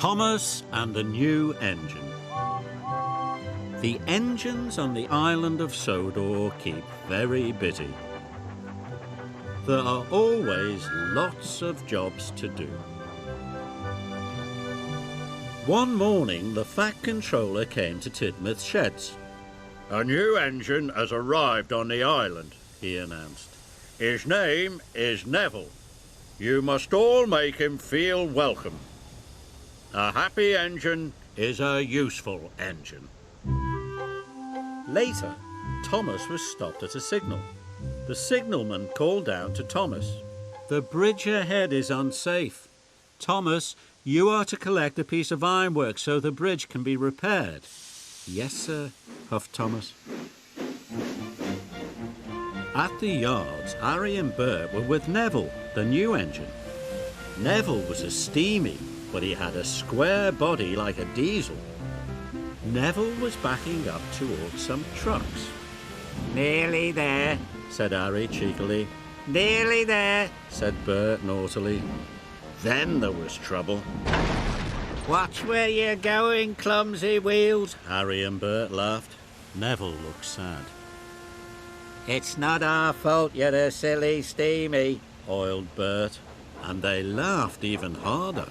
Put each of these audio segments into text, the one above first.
Thomas and the new engine. The engines on the island of Sodor keep very busy. There are always lots of jobs to do. One morning, the Fat Controller came to Tidmouth Sheds. "A new engine has arrived on the island," he announced. "His name is Neville. You must all make him feel welcome. A happy engine is a useful engine." Later, Thomas was stopped at a signal. The signalman called out to Thomas, "The bridge ahead is unsafe. Thomas, you are to collect a piece of ironwork so the bridge can be repaired." "Yes, sir," puffed Thomas. At the yards, Harry and Bert were with Neville, the new engine. Neville was a steamy, but he had a square body like a diesel. Neville was backing up towards some trucks. "Nearly there," said Harry cheekily. "Nearly there," said Bert naughtily. Then there was trouble. "Watch where you're going, clumsy wheels," Harry and Bert laughed. Neville looked sad. "It's not our fault you're a silly steamy," oiled Bert, and they laughed even harder.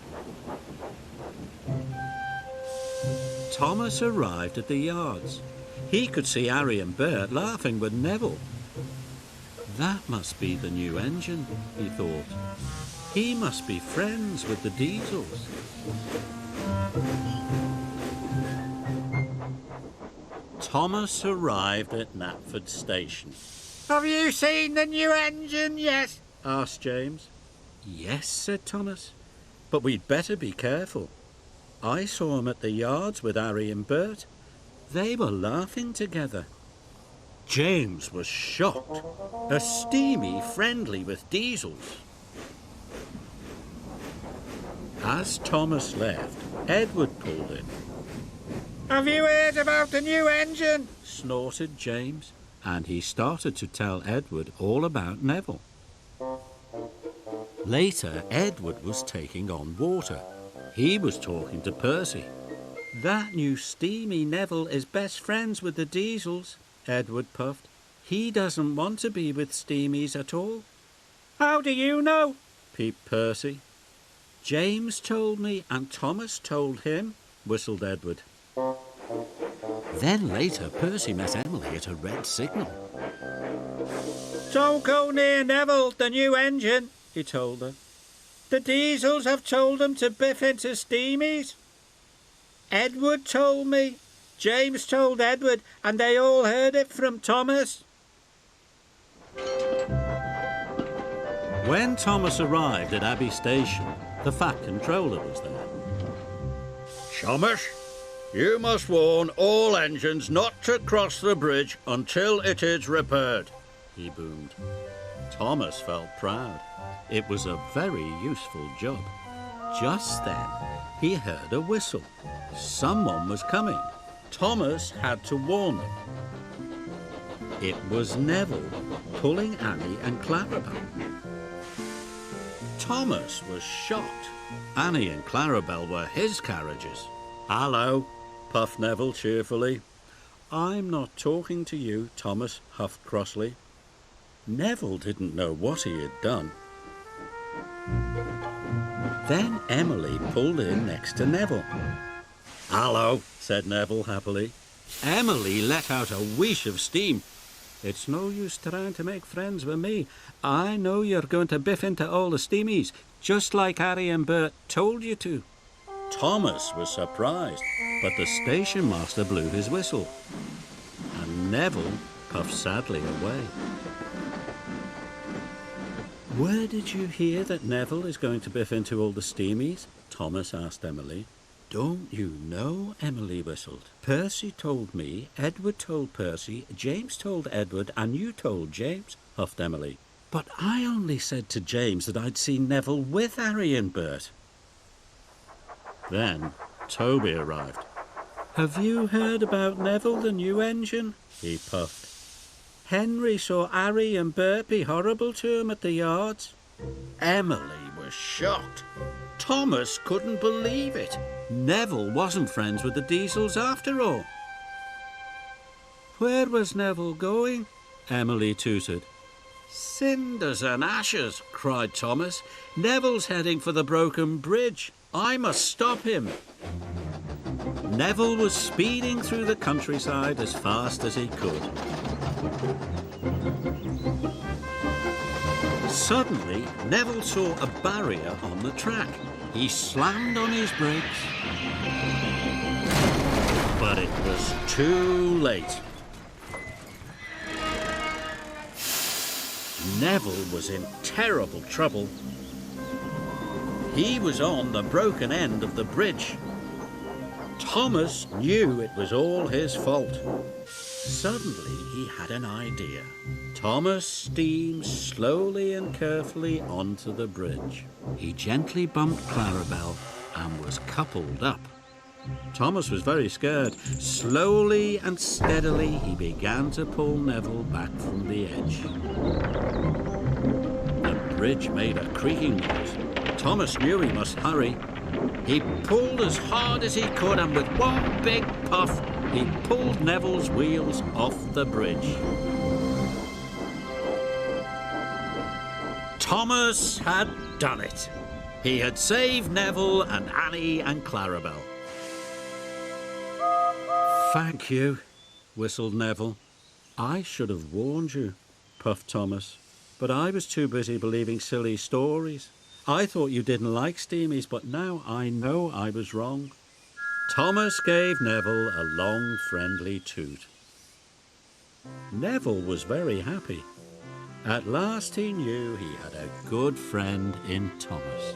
Thomas arrived at the yards. He could see Harry and Bert laughing with Neville. That must be the new engine, he thought. He must be friends with the Diesels. Thomas arrived at Knapford Station. "Have you seen the new engine yet?" asked James. "Yes," said Thomas, "but we'd better be careful. I saw him at the yards with Harry and Bert. They were laughing together." James was shocked. A steamy friendly with Diesels. As Thomas left, Edward pulled in. "Have you heard about the new engine?" snorted James, and he started to tell Edward all about Neville. Later, Edward was taking on water. He was talking to Percy. "That new steamy Neville is best friends with the Diesels," Edward puffed. "He doesn't want to be with steamies at all." "How do you know?" peeped Percy. "James told me and Thomas told him," whistled Edward. Then later, Percy met Emily at a red signal. "Don't go near Neville, the new engine," he told her. "The Diesels have told him to biff into steamies. Edward told me, James told Edward, and they all heard it from Thomas." When Thomas arrived at Abbey Station, the Fat Controller was there. "Thomas, you must warn all engines not to cross the bridge until it is repaired," he boomed. Thomas felt proud. It was a very useful job. Just then, he heard a whistle. Someone was coming. Thomas had to warn them. It was Neville, pulling Annie and Clarabel. Thomas was shocked. Annie and Clarabel were his carriages. "Hello," puffed Neville cheerfully. "I'm not talking to you," Thomas huffed crossly. Neville didn't know what he had done. Then Emily pulled in next to Neville. "Hello," said Neville happily. Emily let out a whoosh of steam. "It's no use trying to make friends with me. I know you're going to biff into all the steamies, just like Harry and Bert told you to." Thomas was surprised, but the station master blew his whistle, and Neville puffed sadly away. "Where did you hear that Neville is going to biff into all the steamies?" Thomas asked Emily. "Don't you know?" Emily whistled. "Percy told me, Edward told Percy, James told Edward, and you told James," huffed Emily. "But I only said to James that I'd seen Neville with Harry and Bert." Then Toby arrived. "Have you heard about Neville, the new engine?" he puffed. "Henry saw Harry and Bert be horrible to him at the yards." Emily was shocked. Thomas couldn't believe it. Neville wasn't friends with the Diesels after all. Where was Neville going? Emily tooted. Cinders and ashes, cried Thomas. Neville's heading for the broken bridge. I must stop him. Neville was speeding through the countryside as fast as he could. Suddenly, Neville saw a barrier on the track. He slammed on his brakes, but it was too late. Neville was in terrible trouble. He was on the broken end of the bridge. Thomas knew it was all his fault. Suddenly he had an idea. Thomas steamed slowly and carefully onto the bridge. He gently bumped Clarabelle and was coupled up. Thomas was very scared. Slowly and steadily he began to pull Neville back from the edge. The bridge made a creaking noise. Thomas knew he must hurry. He pulled as hard as he could, and with one big puff, he pulled Neville's wheels off the bridge. Thomas had done it. He had saved Neville and Annie and Clarabelle. Thank you, whistled Neville. I should have warned you, puffed Thomas, but I was too busy believing silly stories. I thought you didn't like steamies, but now I know I was wrong. Thomas gave Neville a long, friendly toot. Neville was very happy. At last he knew he had a good friend in Thomas.